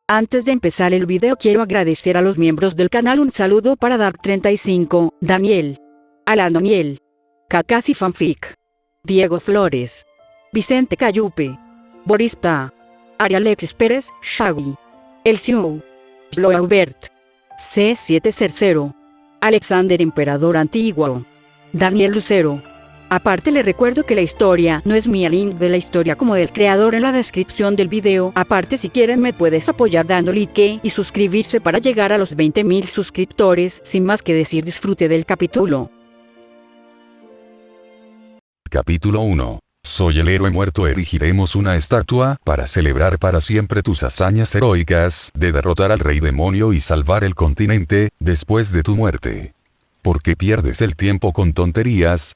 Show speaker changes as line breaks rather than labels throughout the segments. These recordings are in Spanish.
Antes de empezar el video quiero agradecer a los miembros del canal. Un saludo para Dark35, Daniel, Alan Daniel, Kakasi Fanfic, Diego Flores, Vicente Cayupe, Boris Ta, Ari Alexis Pérez, Shaggy, El Siu, Sloaubert, C7 Cercero, Alexander Emperador Antiguo, Daniel Lucero. Aparte le recuerdo que la historia no es mía, link de la historia como del creador en la descripción del video. Aparte si quieren me puedes apoyar dando like y suscribirse para llegar a los 20.000 suscriptores. Sin más que decir, disfrute del capítulo.
Capítulo 1. Soy el héroe muerto. Erigiremos una estatua para celebrar para siempre tus hazañas heroicas de derrotar al rey demonio y salvar el continente después de tu muerte. ¿Por qué pierdes el tiempo con tonterías?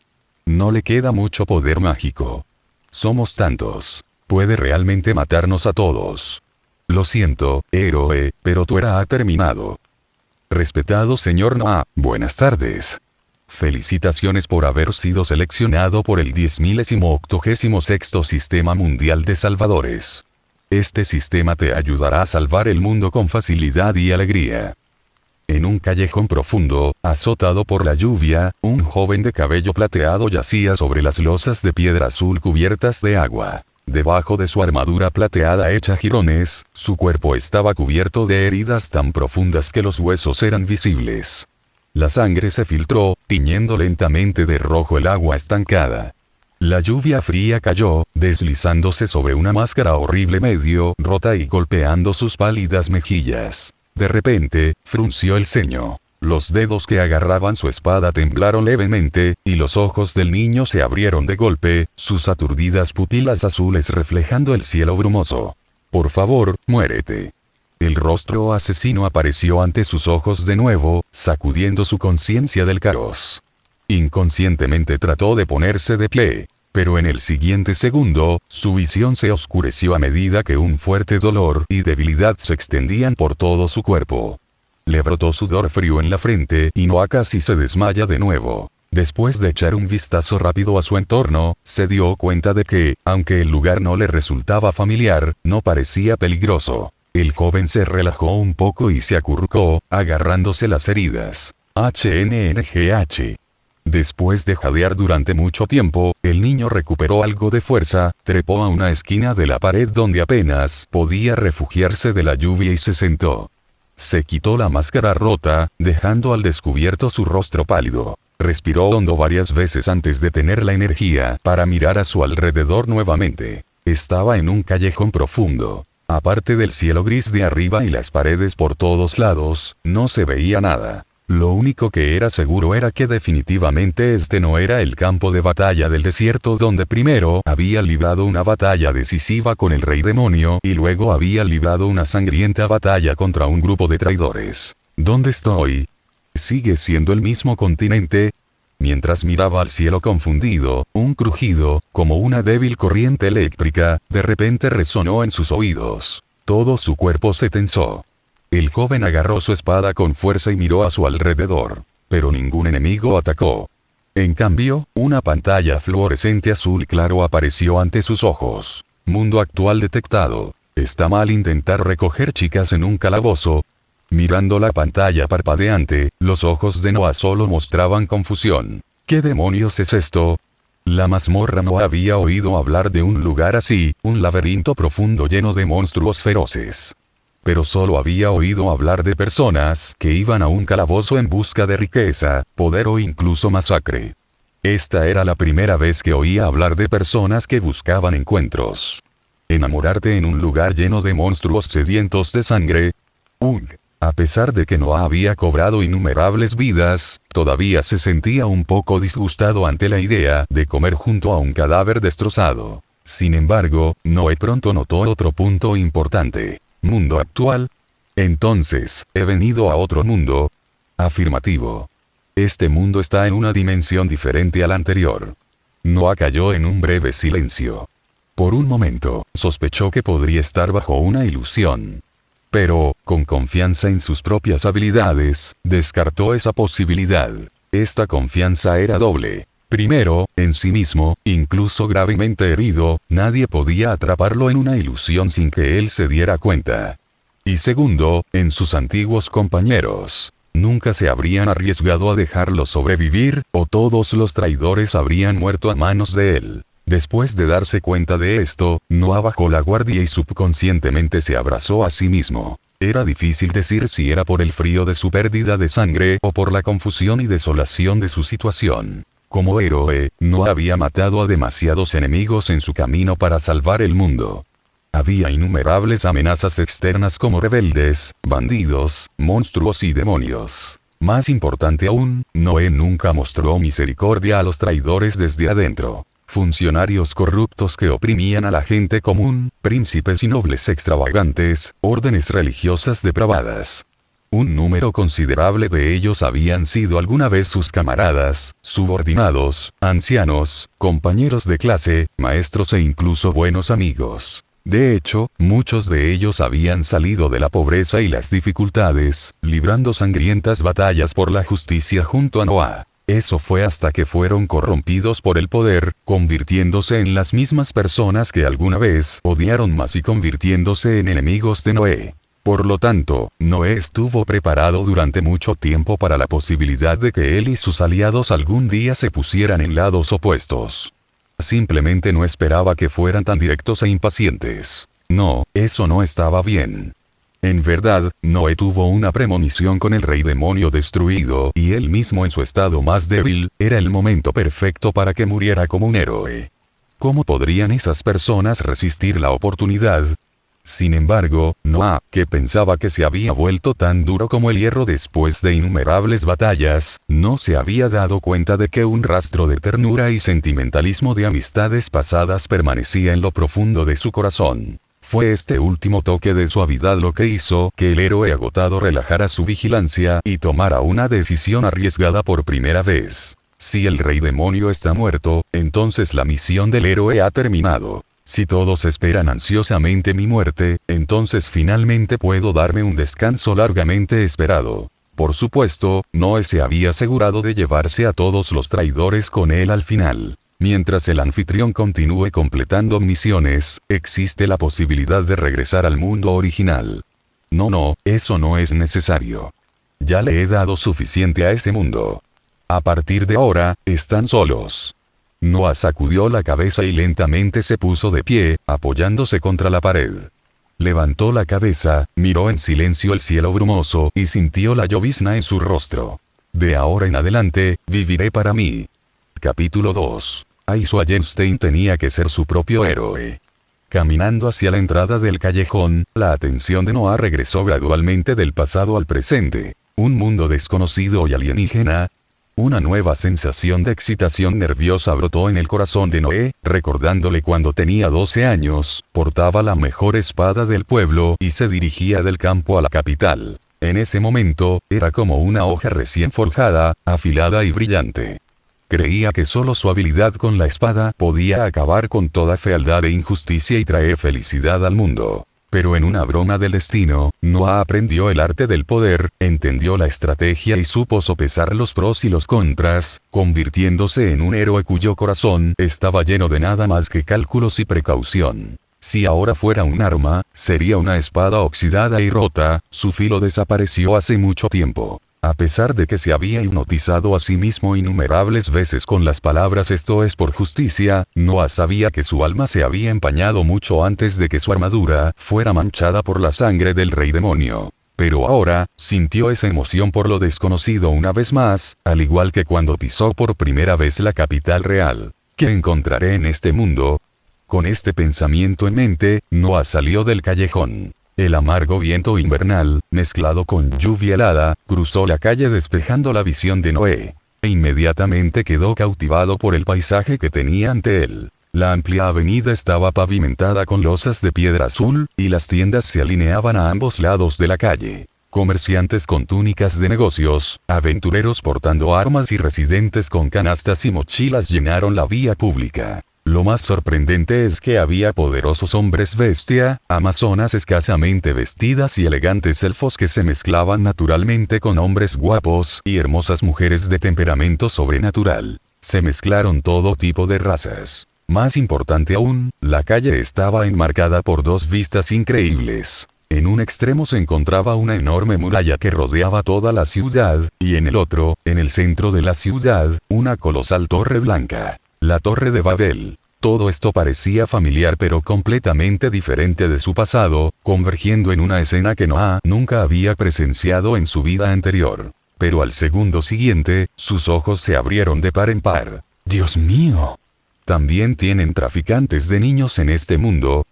No le queda mucho poder mágico. Somos tantos. Puede realmente matarnos a todos. Lo siento, héroe, pero tu era ha terminado. Respetado señor Noah, buenas tardes. Felicitaciones por haber sido seleccionado por el 10.086 Sistema Mundial de Salvadores. Este sistema te ayudará a salvar el mundo con facilidad y alegría. En un callejón profundo, azotado por la lluvia, un joven de cabello plateado yacía sobre las losas de piedra azul cubiertas de agua. Debajo de su armadura plateada hecha jirones, su cuerpo estaba cubierto de heridas tan profundas que los huesos eran visibles. La sangre se filtró, tiñendo lentamente de rojo el agua estancada. La lluvia fría cayó, deslizándose sobre una máscara horrible medio rota y golpeando sus pálidas mejillas. De repente, frunció el ceño. Los dedos que agarraban su espada temblaron levemente, y los ojos del niño se abrieron de golpe, sus aturdidas pupilas azules reflejando el cielo brumoso. Por favor, muérete. El rostro asesino apareció ante sus ojos de nuevo, sacudiendo su conciencia del caos. Inconscientemente trató de ponerse de pie. Pero en el siguiente segundo, su visión se oscureció a medida que un fuerte dolor y debilidad se extendían por todo su cuerpo. Le brotó sudor frío en la frente y Noah casi se desmaya de nuevo. Después de echar un vistazo rápido a su entorno, se dio cuenta de que, aunque el lugar no le resultaba familiar, no parecía peligroso. El joven se relajó un poco y se acurrucó, agarrándose las heridas. HNNGH. Después de jadear durante mucho tiempo, el niño recuperó algo de fuerza, trepó a una esquina de la pared donde apenas podía refugiarse de la lluvia y se sentó. Se quitó la máscara rota, dejando al descubierto su rostro pálido. Respiró hondo varias veces antes de tener la energía para mirar a su alrededor nuevamente. Estaba en un callejón profundo. Aparte del cielo gris de arriba y las paredes por todos lados, no se veía nada. Lo único que era seguro era que definitivamente este no era el campo de batalla del desierto donde primero había librado una batalla decisiva con el rey demonio y luego había librado una sangrienta batalla contra un grupo de traidores. ¿Dónde estoy? ¿Sigue siendo el mismo continente? Mientras miraba al cielo confundido, un crujido, como una débil corriente eléctrica, de repente resonó en sus oídos. Todo su cuerpo se tensó. El joven agarró su espada con fuerza y miró a su alrededor. Pero ningún enemigo atacó. En cambio, una pantalla fluorescente azul claro apareció ante sus ojos. Mundo actual detectado. Está mal intentar recoger chicas en un calabozo. Mirando la pantalla parpadeante, los ojos de Noah solo mostraban confusión. ¿Qué demonios es esto? La mazmorra no había oído hablar de un lugar así, un laberinto profundo lleno de monstruos feroces. Pero solo había oído hablar de personas que iban a un calabozo en busca de riqueza, poder o incluso masacre. Esta era la primera vez que oía hablar de personas que buscaban encuentros. Enamorarte en un lugar lleno de monstruos sedientos de sangre. A pesar de que no había cobrado innumerables vidas, todavía se sentía un poco disgustado ante la idea de comer junto a un cadáver destrozado. Sin embargo, Noé pronto notó otro punto importante. ¿Mundo actual? Entonces, ¿he venido a otro mundo? Afirmativo. Este mundo está en una dimensión diferente a la anterior. Noah cayó en un breve silencio. Por un momento, sospechó que podría estar bajo una ilusión. Pero, con confianza en sus propias habilidades, descartó esa posibilidad. Esta confianza era doble. Primero, en sí mismo, incluso gravemente herido, nadie podía atraparlo en una ilusión sin que él se diera cuenta. Y segundo, en sus antiguos compañeros. Nunca se habrían arriesgado a dejarlo sobrevivir, o todos los traidores habrían muerto a manos de él. Después de darse cuenta de esto, Noah bajó la guardia y subconscientemente se abrazó a sí mismo. Era difícil decir si era por el frío de su pérdida de sangre o por la confusión y desolación de su situación. Como héroe, Noah había matado a demasiados enemigos en su camino para salvar el mundo. Había innumerables amenazas externas como rebeldes, bandidos, monstruos y demonios. Más importante aún, Noé nunca mostró misericordia a los traidores desde adentro. Funcionarios corruptos que oprimían a la gente común, príncipes y nobles extravagantes, órdenes religiosas depravadas. Un número considerable de ellos habían sido alguna vez sus camaradas, subordinados, ancianos, compañeros de clase, maestros e incluso buenos amigos. De hecho, muchos de ellos habían salido de la pobreza y las dificultades, librando sangrientas batallas por la justicia junto a Noah. Eso fue hasta que fueron corrompidos por el poder, convirtiéndose en las mismas personas que alguna vez odiaron más y convirtiéndose en enemigos de Noé. Por lo tanto, Noé estuvo preparado durante mucho tiempo para la posibilidad de que él y sus aliados algún día se pusieran en lados opuestos. Simplemente no esperaba que fueran tan directos e impacientes. No, eso no estaba bien. En verdad, Noé tuvo una premonición con el rey demonio destruido y él mismo en su estado más débil, era el momento perfecto para que muriera como un héroe. ¿Cómo podrían esas personas resistir la oportunidad? Sin embargo, Noah, que pensaba que se había vuelto tan duro como el hierro después de innumerables batallas, no se había dado cuenta de que un rastro de ternura y sentimentalismo de amistades pasadas permanecía en lo profundo de su corazón. Fue este último toque de suavidad lo que hizo que el héroe agotado relajara su vigilancia y tomara una decisión arriesgada por primera vez. Si el rey demonio está muerto, entonces la misión del héroe ha terminado. Si todos esperan ansiosamente mi muerte, entonces finalmente puedo darme un descanso largamente esperado. Por supuesto, Noé se había asegurado de llevarse a todos los traidores con él al final. Mientras el anfitrión continúe completando misiones, existe la posibilidad de regresar al mundo original. No, eso no es necesario. Ya le he dado suficiente a ese mundo. A partir de ahora, están solos. Noah sacudió la cabeza y lentamente se puso de pie, apoyándose contra la pared. Levantó la cabeza, miró en silencio el cielo brumoso y sintió la llovizna en su rostro. De ahora en adelante, viviré para mí. Capítulo 2. Aisha Jenstein tenía que ser su propio héroe. Caminando hacia la entrada del callejón, la atención de Noah regresó gradualmente del pasado al presente. Un mundo desconocido y alienígena. Una nueva sensación de excitación nerviosa brotó en el corazón de Noé, recordándole cuando tenía 12 años, portaba la mejor espada del pueblo y se dirigía del campo a la capital. En ese momento, era como una hoja recién forjada, afilada y brillante. Creía que solo su habilidad con la espada podía acabar con toda fealdad e injusticia y traer felicidad al mundo. Pero en una broma del destino, Noah aprendió el arte del poder, entendió la estrategia y supo sopesar los pros y los contras, convirtiéndose en un héroe cuyo corazón estaba lleno de nada más que cálculos y precaución. Si ahora fuera un arma, sería una espada oxidada y rota, su filo desapareció hace mucho tiempo. A pesar de que se había hipnotizado a sí mismo innumerables veces con las palabras "esto es por justicia", Noah sabía que su alma se había empañado mucho antes de que su armadura fuera manchada por la sangre del rey demonio. Pero ahora, sintió esa emoción por lo desconocido una vez más, al igual que cuando pisó por primera vez la capital real. ¿Qué encontraré en este mundo? Con este pensamiento en mente, Noah salió del callejón. El amargo viento invernal, mezclado con lluvia helada, cruzó la calle despejando la visión de Noé. E inmediatamente quedó cautivado por el paisaje que tenía ante él. La amplia avenida estaba pavimentada con losas de piedra azul, y las tiendas se alineaban a ambos lados de la calle. Comerciantes con túnicas de negocios, aventureros portando armas y residentes con canastas y mochilas llenaron la vía pública. Lo más sorprendente es que había poderosos hombres bestia, amazonas escasamente vestidas y elegantes elfos que se mezclaban naturalmente con hombres guapos y hermosas mujeres de temperamento sobrenatural. Se mezclaron todo tipo de razas. Más importante aún, la calle estaba enmarcada por dos vistas increíbles. En un extremo se encontraba una enorme muralla que rodeaba toda la ciudad, y en el otro, en el centro de la ciudad, una colosal torre blanca. La Torre de Babel. Todo esto parecía familiar pero completamente diferente de su pasado, convergiendo en una escena que Noah nunca había presenciado en su vida anterior. Pero al segundo siguiente, sus ojos se abrieron de par en par. ¡Dios mío! ¿También tienen traficantes de niños en este mundo?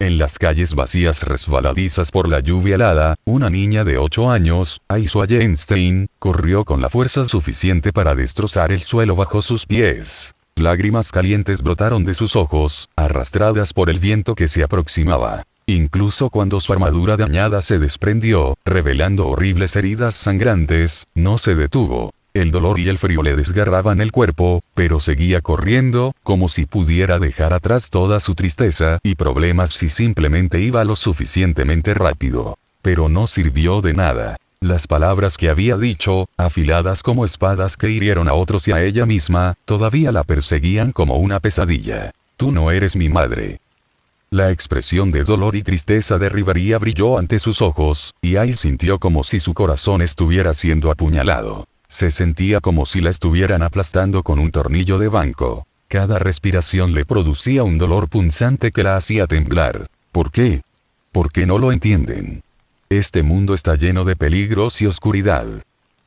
En las calles vacías resbaladizas por la lluvia helada, una niña de 8 años, Aisha Einstein, corrió con la fuerza suficiente para destrozar el suelo bajo sus pies. Lágrimas calientes brotaron de sus ojos, arrastradas por el viento que se aproximaba. Incluso cuando su armadura dañada se desprendió, revelando horribles heridas sangrantes, no se detuvo. El dolor y el frío le desgarraban el cuerpo, pero seguía corriendo, como si pudiera dejar atrás toda su tristeza y problemas si simplemente iba lo suficientemente rápido. Pero no sirvió de nada. Las palabras que había dicho, afiladas como espadas que hirieron a otros y a ella misma, todavía la perseguían como una pesadilla. Tú no eres mi madre. La expresión de dolor y tristeza de Rivería brilló ante sus ojos, y Ice sintió como si su corazón estuviera siendo apuñalado. Se sentía como si la estuvieran aplastando con un tornillo de banco. Cada respiración le producía un dolor punzante que la hacía temblar. ¿Por qué? ¿Por qué no lo entienden? Este mundo está lleno de peligros y oscuridad.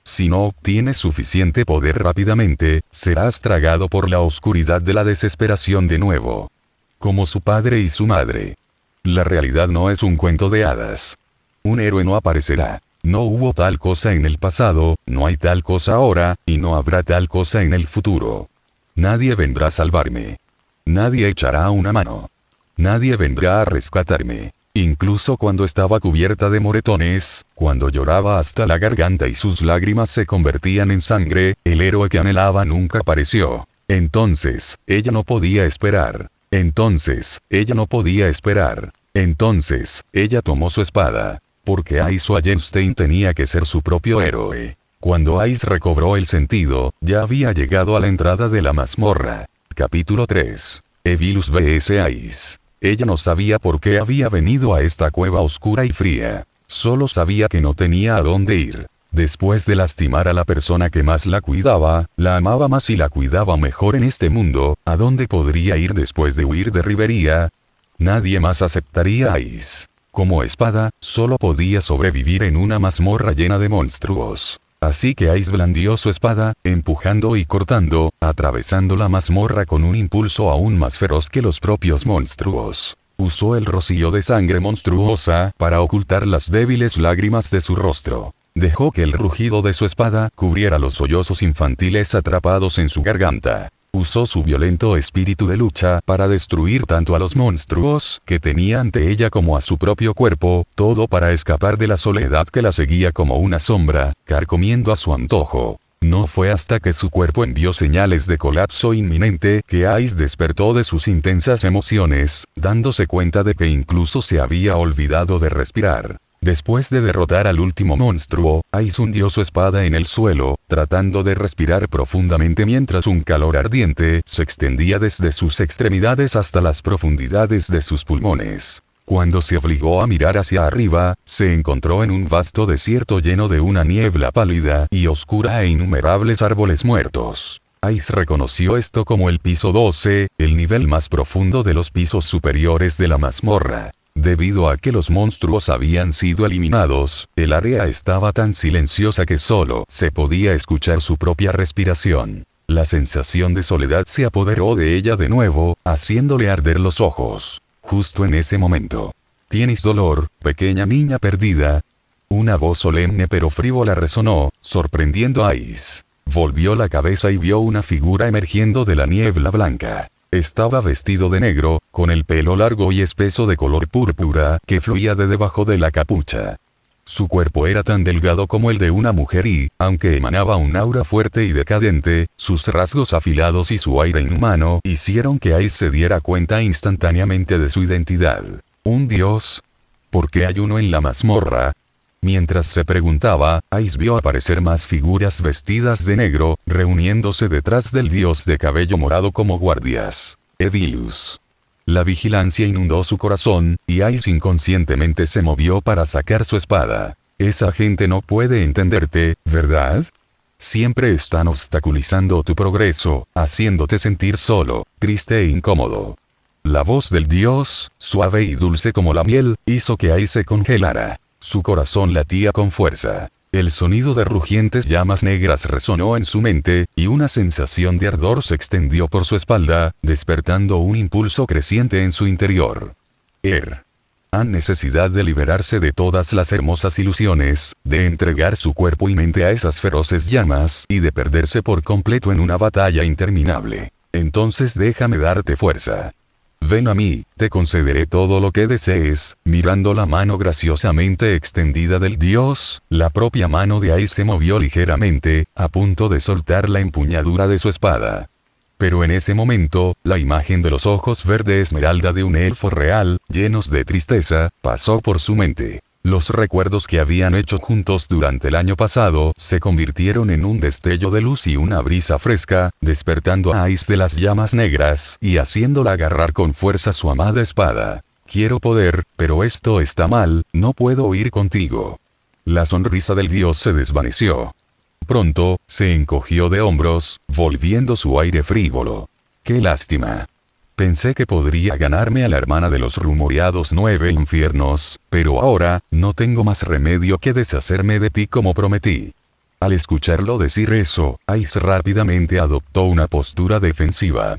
Si no obtienes suficiente poder rápidamente, serás tragado por la oscuridad de la desesperación de nuevo. Como su padre y su madre. La realidad no es un cuento de hadas. Un héroe no aparecerá. No hubo tal cosa en el pasado, no hay tal cosa ahora, y no habrá tal cosa en el futuro. Nadie vendrá a salvarme. Nadie echará una mano. Nadie vendrá a rescatarme. Incluso cuando estaba cubierta de moretones, cuando lloraba hasta la garganta y sus lágrimas se convertían en sangre, el héroe que anhelaba nunca apareció. Entonces, ella no podía esperar. Entonces, ella no podía esperar. Entonces, ella tomó su espada. Porque Aisha Einstein tenía que ser su propio héroe. Cuando Ice recobró el sentido, ya había llegado a la entrada de la mazmorra. Capítulo 3. Evilus vs Ice. Ella no sabía por qué había venido a esta cueva oscura y fría. Solo sabía que no tenía a dónde ir. Después de lastimar a la persona que más la cuidaba, la amaba más y la cuidaba mejor en este mundo, ¿a dónde podría ir después de huir de Rivería? Nadie más aceptaría a Ice. Como espada, solo podía sobrevivir en una mazmorra llena de monstruos. Así que Ice blandió su espada, empujando y cortando, atravesando la mazmorra con un impulso aún más feroz que los propios monstruos. Usó el rocío de sangre monstruosa para ocultar las débiles lágrimas de su rostro. Dejó que el rugido de su espada cubriera los sollozos infantiles atrapados en su garganta. Usó su violento espíritu de lucha para destruir tanto a los monstruos que tenía ante ella como a su propio cuerpo, todo para escapar de la soledad que la seguía como una sombra, carcomiendo a su antojo. No fue hasta que su cuerpo envió señales de colapso inminente que Ice despertó de sus intensas emociones, dándose cuenta de que incluso se había olvidado de respirar. Después de derrotar al último monstruo, Ice hundió su espada en el suelo, tratando de respirar profundamente mientras un calor ardiente se extendía desde sus extremidades hasta las profundidades de sus pulmones. Cuando se obligó a mirar hacia arriba, se encontró en un vasto desierto lleno de una niebla pálida y oscura e innumerables árboles muertos. Ice reconoció esto como el piso 12, el nivel más profundo de los pisos superiores de la mazmorra. Debido a que los monstruos habían sido eliminados, el área estaba tan silenciosa que solo se podía escuchar su propia respiración. La sensación de soledad se apoderó de ella de nuevo, haciéndole arder los ojos. Justo en ese momento. ¿Tienes dolor, pequeña niña perdida? Una voz solemne pero frívola resonó, sorprendiendo a Ice. Volvió la cabeza y vio una figura emergiendo de la niebla blanca. Estaba vestido de negro, con el pelo largo y espeso de color púrpura que fluía de debajo de la capucha. Su cuerpo era tan delgado como el de una mujer y, aunque emanaba un aura fuerte y decadente, sus rasgos afilados y su aire inhumano hicieron que Ice se diera cuenta instantáneamente de su identidad. ¿Un dios? ¿Por qué hay uno en la mazmorra? Mientras se preguntaba, Ice vio aparecer más figuras vestidas de negro, reuniéndose detrás del dios de cabello morado como guardias. Evilus. La vigilancia inundó su corazón, y Ice inconscientemente se movió para sacar su espada. Esa gente no puede entenderte, ¿verdad? Siempre están obstaculizando tu progreso, haciéndote sentir solo, triste e incómodo. La voz del dios, suave y dulce como la miel, hizo que Ice se congelara. Su corazón latía con fuerza. El sonido de rugientes llamas negras resonó en su mente, y una sensación de ardor se extendió por su espalda, despertando un impulso creciente en su interior. Han necesidad de liberarse de todas las hermosas ilusiones, de entregar su cuerpo y mente a esas feroces llamas, y de perderse por completo en una batalla interminable. Entonces déjame darte fuerza. Ven a mí, te concederé todo lo que desees. Mirando la mano graciosamente extendida del dios, la propia mano de Ice se movió ligeramente, a punto de soltar la empuñadura de su espada. Pero en ese momento, la imagen de los ojos verde esmeralda de un elfo real, llenos de tristeza, pasó por su mente. Los recuerdos que habían hecho juntos durante el año pasado se convirtieron en un destello de luz y una brisa fresca, despertando a Ice de las llamas negras y haciéndola agarrar con fuerza su amada espada. Quiero poder, pero esto está mal, no puedo ir contigo. La sonrisa del dios se desvaneció. Pronto, se encogió de hombros, volviendo su aire frívolo. ¡Qué lástima! Pensé que podría ganarme a la hermana de los rumoreados 9 infiernos, pero ahora, no tengo más remedio que deshacerme de ti como prometí. Al escucharlo decir eso, Ice rápidamente adoptó una postura defensiva.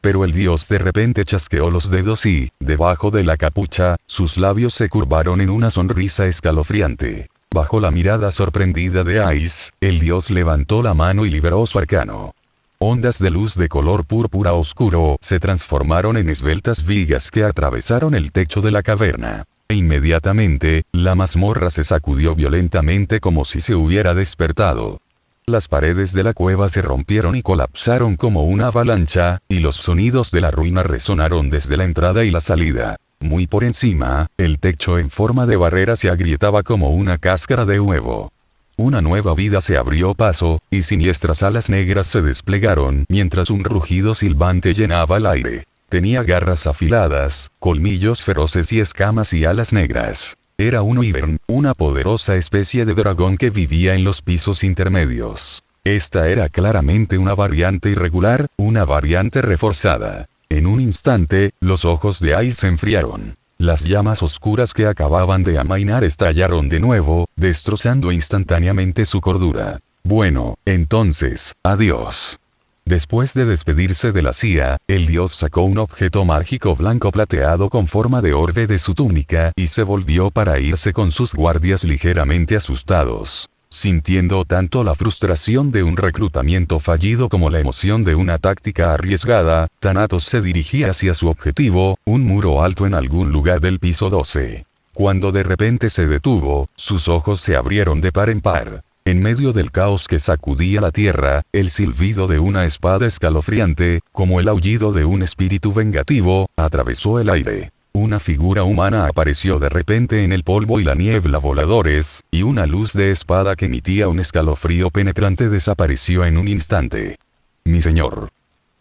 Pero el dios de repente chasqueó los dedos y, debajo de la capucha, sus labios se curvaron en una sonrisa escalofriante. Bajo la mirada sorprendida de Ice, el dios levantó la mano y liberó su arcano. Ondas de luz de color púrpura oscuro se transformaron en esbeltas vigas que atravesaron el techo de la caverna. E inmediatamente, la mazmorra se sacudió violentamente como si se hubiera despertado. Las paredes de la cueva se rompieron y colapsaron como una avalancha, y los sonidos de la ruina resonaron desde la entrada y la salida. Muy por encima, el techo en forma de barrera se agrietaba como una cáscara de huevo. Una nueva vida se abrió paso, y siniestras alas negras se desplegaron mientras un rugido silbante llenaba el aire. Tenía garras afiladas, colmillos feroces y escamas y alas negras. Era un wyvern, una poderosa especie de dragón que vivía en los pisos intermedios. Esta era claramente una variante irregular, una variante reforzada. En un instante, los ojos de Ice se enfriaron. Las llamas oscuras que acababan de amainar estallaron de nuevo, destrozando instantáneamente su cordura. Bueno, entonces, adiós. Después de despedirse de la CIA, el dios sacó un objeto mágico blanco plateado con forma de orbe de su túnica y se volvió para irse con sus guardias ligeramente asustados. Sintiendo tanto la frustración de un reclutamiento fallido como la emoción de una táctica arriesgada, Thanatos se dirigía hacia su objetivo, un muro alto en algún lugar del piso 12. Cuando de repente se detuvo, sus ojos se abrieron de par en par. En medio del caos que sacudía la tierra, el silbido de una espada escalofriante, como el aullido de un espíritu vengativo, atravesó el aire. Una figura humana apareció de repente en el polvo y la niebla voladores, y una luz de espada que emitía un escalofrío penetrante desapareció en un instante. Mi señor.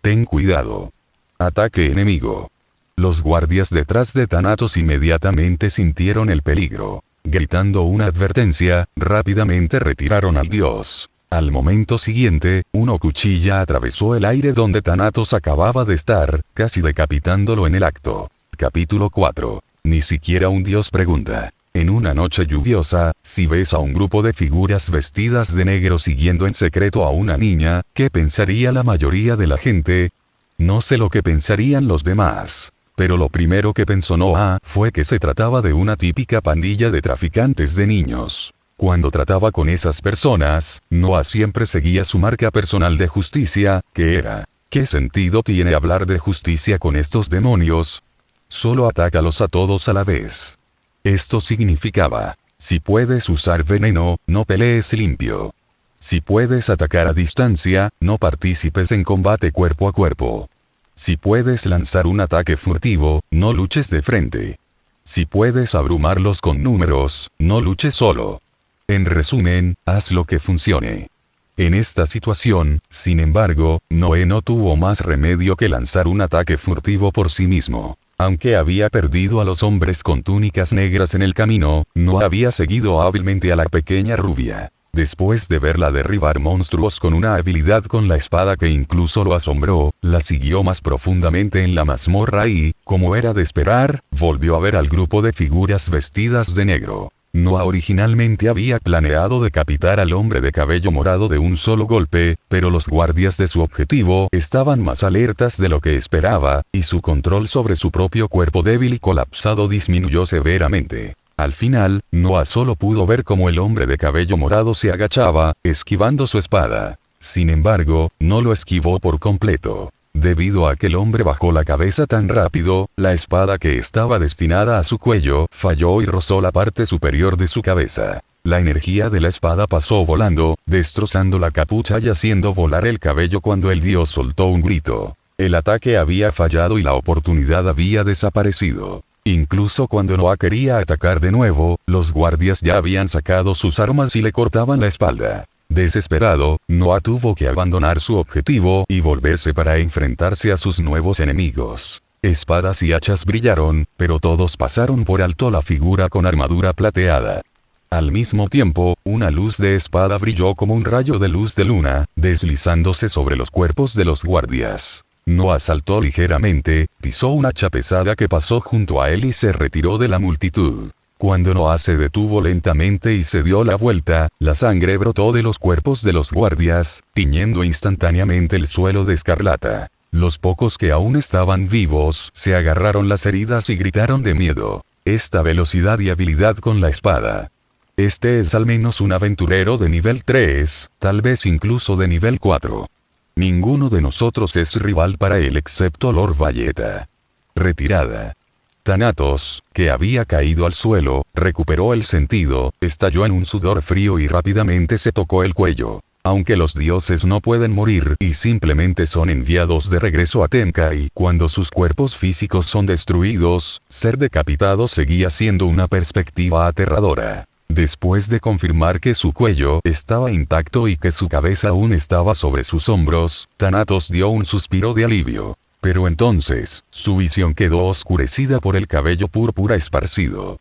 Ten cuidado. Ataque enemigo. Los guardias detrás de Thanatos inmediatamente sintieron el peligro. Gritando una advertencia, rápidamente retiraron al dios. Al momento siguiente, una cuchilla atravesó el aire donde Thanatos acababa de estar, casi decapitándolo en el acto. Capítulo 4. Ni siquiera un dios pregunta. En una noche lluviosa, si ves a un grupo de figuras vestidas de negro siguiendo en secreto a una niña, ¿qué pensaría la mayoría de la gente? No sé lo que pensarían los demás. Pero lo primero que pensó Noah fue que se trataba de una típica pandilla de traficantes de niños. Cuando trataba con esas personas, Noah siempre seguía su marca personal de justicia, que era: ¿qué sentido tiene hablar de justicia con estos demonios? Solo atácalos a todos a la vez. Esto significaba: si puedes usar veneno, no pelees limpio. Si puedes atacar a distancia, no participes en combate cuerpo a cuerpo. Si puedes lanzar un ataque furtivo, no luches de frente. Si puedes abrumarlos con números, no luches solo. En resumen, haz lo que funcione. En esta situación, sin embargo, Noé no tuvo más remedio que lanzar un ataque furtivo por sí mismo. Aunque había perdido a los hombres con túnicas negras en el camino, no había seguido hábilmente a la pequeña rubia. Después de verla derribar monstruos con una habilidad con la espada que incluso lo asombró, la siguió más profundamente en la mazmorra y, como era de esperar, volvió a ver al grupo de figuras vestidas de negro. Noah originalmente había planeado decapitar al hombre de cabello morado de un solo golpe, pero los guardias de su objetivo estaban más alertas de lo que esperaba, y su control sobre su propio cuerpo débil y colapsado disminuyó severamente. Al final, Noah solo pudo ver cómo el hombre de cabello morado se agachaba, esquivando su espada. Sin embargo, no lo esquivó por completo. Debido a que el hombre bajó la cabeza tan rápido, la espada que estaba destinada a su cuello falló y rozó la parte superior de su cabeza. La energía de la espada pasó volando, destrozando la capucha y haciendo volar el cabello cuando el dios soltó un grito. El ataque había fallado y la oportunidad había desaparecido. Incluso cuando Noah quería atacar de nuevo, los guardias ya habían sacado sus armas y le cortaban la espalda. Desesperado, Noah tuvo que abandonar su objetivo y volverse para enfrentarse a sus nuevos enemigos. Espadas y hachas brillaron, pero todos pasaron por alto la figura con armadura plateada. Al mismo tiempo, una luz de espada brilló como un rayo de luz de luna, deslizándose sobre los cuerpos de los guardias. Noah saltó ligeramente, pisó una hacha pesada que pasó junto a él y se retiró de la multitud. Cuando Noah se detuvo lentamente y se dio la vuelta, la sangre brotó de los cuerpos de los guardias, tiñendo instantáneamente el suelo de escarlata. Los pocos que aún estaban vivos se agarraron las heridas y gritaron de miedo. Esta velocidad y habilidad con la espada. Este es al menos un aventurero de nivel 3, tal vez incluso de nivel 4. Ninguno de nosotros es rival para él excepto Lord Valletta. Retirada. Thanatos, que había caído al suelo, recuperó el sentido, estalló en un sudor frío y rápidamente se tocó el cuello. Aunque los dioses no pueden morir y simplemente son enviados de regreso a Tenkai cuando sus cuerpos físicos son destruidos, ser decapitado seguía siendo una perspectiva aterradora. Después de confirmar que su cuello estaba intacto y que su cabeza aún estaba sobre sus hombros, Thanatos dio un suspiro de alivio. Pero entonces, su visión quedó oscurecida por el cabello púrpura esparcido.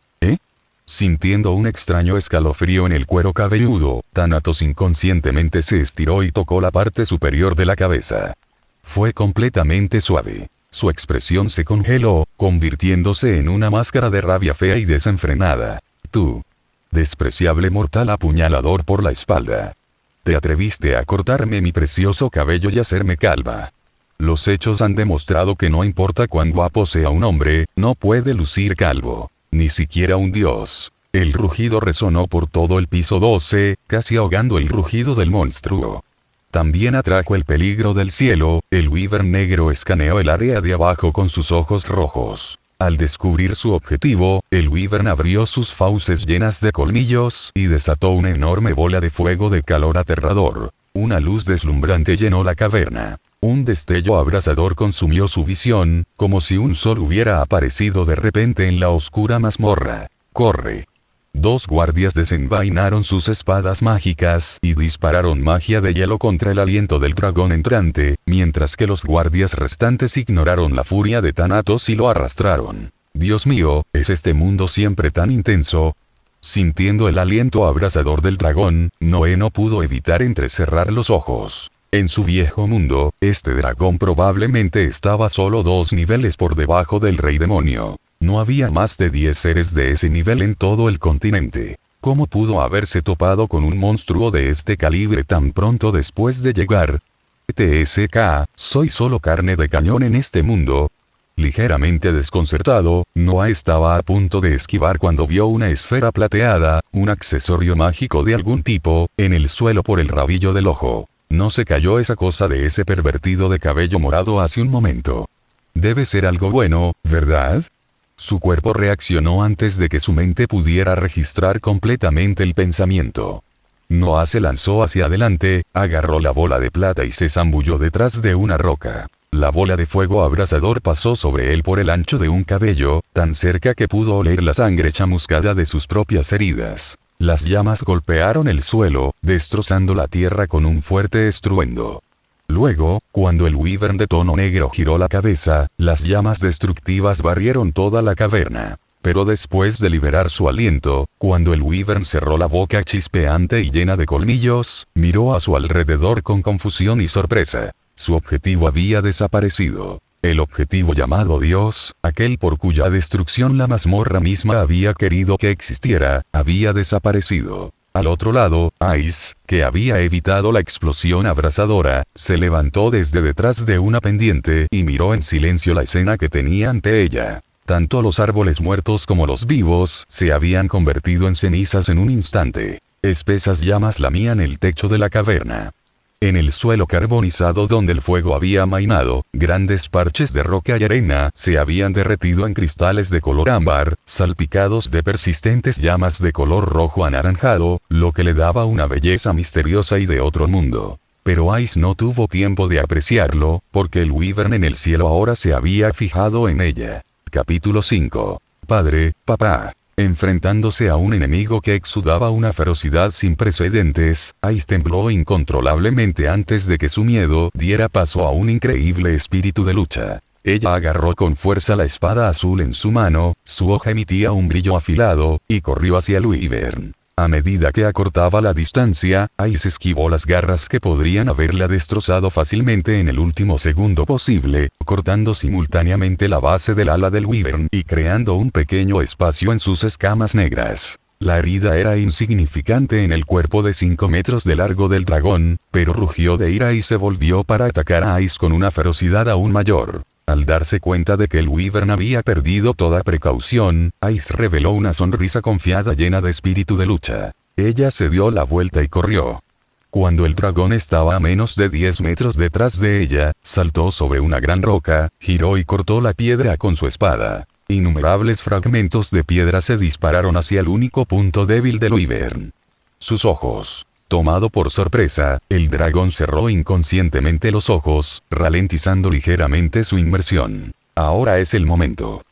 Sintiendo un extraño escalofrío en el cuero cabelludo, Thanatos inconscientemente se estiró y tocó la parte superior de la cabeza. Fue completamente suave. Su expresión se congeló, convirtiéndose en una máscara de rabia fea y desenfrenada. Tú. Despreciable mortal apuñalador por la espalda. Te atreviste a cortarme mi precioso cabello y hacerme calva. Los hechos han demostrado que no importa cuán guapo sea un hombre, no puede lucir calvo. Ni siquiera un dios. El rugido resonó por todo el piso 12, casi ahogando el rugido del monstruo. También atrajo el peligro del cielo, el Wyvern negro escaneó el área de abajo con sus ojos rojos. Al descubrir su objetivo, el Wyvern abrió sus fauces llenas de colmillos y desató una enorme bola de fuego de calor aterrador. Una luz deslumbrante llenó la caverna. Un destello abrasador consumió su visión, como si un sol hubiera aparecido de repente en la oscura mazmorra. ¡Corre! Dos guardias desenvainaron sus espadas mágicas y dispararon magia de hielo contra el aliento del dragón entrante, mientras que los guardias restantes ignoraron la furia de Thanatos y lo arrastraron. Dios mío, ¿es este mundo siempre tan intenso? Sintiendo el aliento abrasador del dragón, Noé no pudo evitar entrecerrar los ojos. En su viejo mundo, este dragón probablemente estaba solo 2 niveles por debajo del rey demonio. No había más de 10 seres de ese nivel en todo el continente. ¿Cómo pudo haberse topado con un monstruo de este calibre tan pronto después de llegar? TSK, soy solo carne de cañón en este mundo. Ligeramente desconcertado, Noah estaba a punto de esquivar cuando vio una esfera plateada, un accesorio mágico de algún tipo, en el suelo por el rabillo del ojo. No se cayó esa cosa de ese pervertido de cabello morado hace un momento. Debe ser algo bueno, ¿verdad? Su cuerpo reaccionó antes de que su mente pudiera registrar completamente el pensamiento. Noah se lanzó hacia adelante, agarró la bola de plata y se zambulló detrás de una roca. La bola de fuego abrasador pasó sobre él por el ancho de un cabello, tan cerca que pudo oler la sangre chamuscada de sus propias heridas. Las llamas golpearon el suelo, destrozando la tierra con un fuerte estruendo. Luego, cuando el wyvern de tono negro giró la cabeza, las llamas destructivas barrieron toda la caverna. Pero después de liberar su aliento, cuando el wyvern cerró la boca chispeante y llena de colmillos, miró a su alrededor con confusión y sorpresa. Su objetivo había desaparecido. El objetivo llamado Dios, aquel por cuya destrucción la mazmorra misma había querido que existiera, había desaparecido. Al otro lado, Ice, que había evitado la explosión abrasadora, se levantó desde detrás de una pendiente y miró en silencio la escena que tenía ante ella. Tanto los árboles muertos como los vivos se habían convertido en cenizas en un instante. Espesas llamas lamían el techo de la caverna. En el suelo carbonizado donde el fuego había amainado, grandes parches de roca y arena se habían derretido en cristales de color ámbar, salpicados de persistentes llamas de color rojo anaranjado, lo que le daba una belleza misteriosa y de otro mundo. Pero Ice no tuvo tiempo de apreciarlo, porque el wyvern en el cielo ahora se había fijado en ella. Capítulo 5. Padre, papá. Enfrentándose a un enemigo que exudaba una ferocidad sin precedentes, Ice tembló incontrolablemente antes de que su miedo diera paso a un increíble espíritu de lucha. Ella agarró con fuerza la espada azul en su mano, su hoja emitía un brillo afilado, y corrió hacia el wyvern. A medida que acortaba la distancia, Ice esquivó las garras que podrían haberla destrozado fácilmente en el último segundo posible, cortando simultáneamente la base del ala del wyvern y creando un pequeño espacio en sus escamas negras. La herida era insignificante en el cuerpo de 5 metros de largo del dragón, pero rugió de ira y se volvió para atacar a Ice con una ferocidad aún mayor. Al darse cuenta de que el wyvern había perdido toda precaución, Ice reveló una sonrisa confiada llena de espíritu de lucha. Ella se dio la vuelta y corrió. Cuando el dragón estaba a menos de 10 metros detrás de ella, saltó sobre una gran roca, giró y cortó la piedra con su espada. Innumerables fragmentos de piedra se dispararon hacia el único punto débil del wyvern. Sus ojos. Tomado por sorpresa, el dragón cerró inconscientemente los ojos, ralentizando ligeramente su inmersión. Ahora es el momento.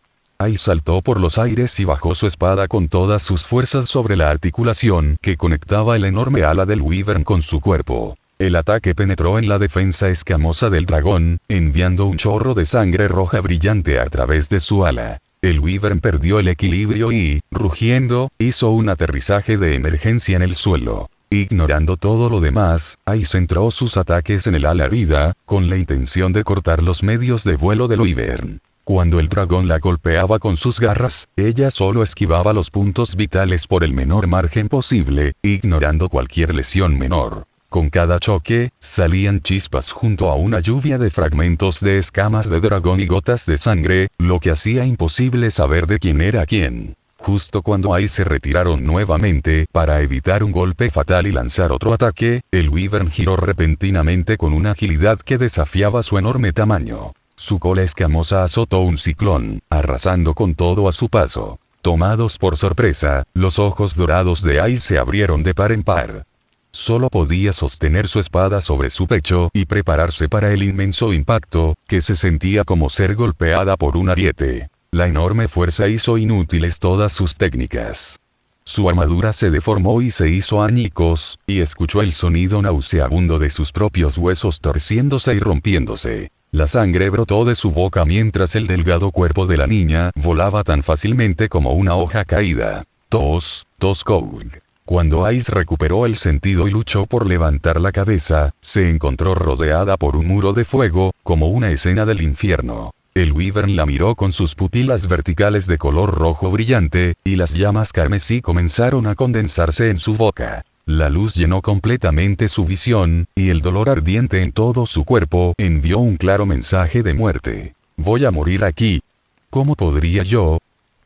Ice saltó por los aires y bajó su espada con todas sus fuerzas sobre la articulación que conectaba el enorme ala del wyvern con su cuerpo. El ataque penetró en la defensa escamosa del dragón, enviando un chorro de sangre roja brillante a través de su ala. El wyvern perdió el equilibrio y, rugiendo, hizo un aterrizaje de emergencia en el suelo. Ignorando todo lo demás, Ice centró sus ataques en el ala herida, con la intención de cortar los medios de vuelo del wyvern. Cuando el dragón la golpeaba con sus garras, ella solo esquivaba los puntos vitales por el menor margen posible, ignorando cualquier lesión menor. Con cada choque, salían chispas junto a una lluvia de fragmentos de escamas de dragón y gotas de sangre, lo que hacía imposible saber de quién era quién. Justo cuando Ice se retiraron nuevamente para evitar un golpe fatal y lanzar otro ataque, el wyvern giró repentinamente con una agilidad que desafiaba su enorme tamaño. Su cola escamosa azotó un ciclón, arrasando con todo a su paso. Tomados por sorpresa, los ojos dorados de Ice se abrieron de par en par. Solo podía sostener su espada sobre su pecho y prepararse para el inmenso impacto, que se sentía como ser golpeada por un ariete. La enorme fuerza hizo inútiles todas sus técnicas. Su armadura se deformó y se hizo añicos, y escuchó el sonido nauseabundo de sus propios huesos torciéndose y rompiéndose. La sangre brotó de su boca mientras el delgado cuerpo de la niña volaba tan fácilmente como una hoja caída. Tos, Coug. Cuando Ice recuperó el sentido y luchó por levantar la cabeza, se encontró rodeada por un muro de fuego, como una escena del infierno. El wyvern la miró con sus pupilas verticales de color rojo brillante, y las llamas carmesí comenzaron a condensarse en su boca. La luz llenó completamente su visión, y el dolor ardiente en todo su cuerpo envió un claro mensaje de muerte. Voy a morir aquí. ¿Cómo podría yo?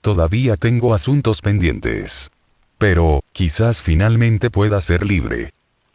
Todavía tengo asuntos pendientes. Pero, quizás finalmente pueda ser libre.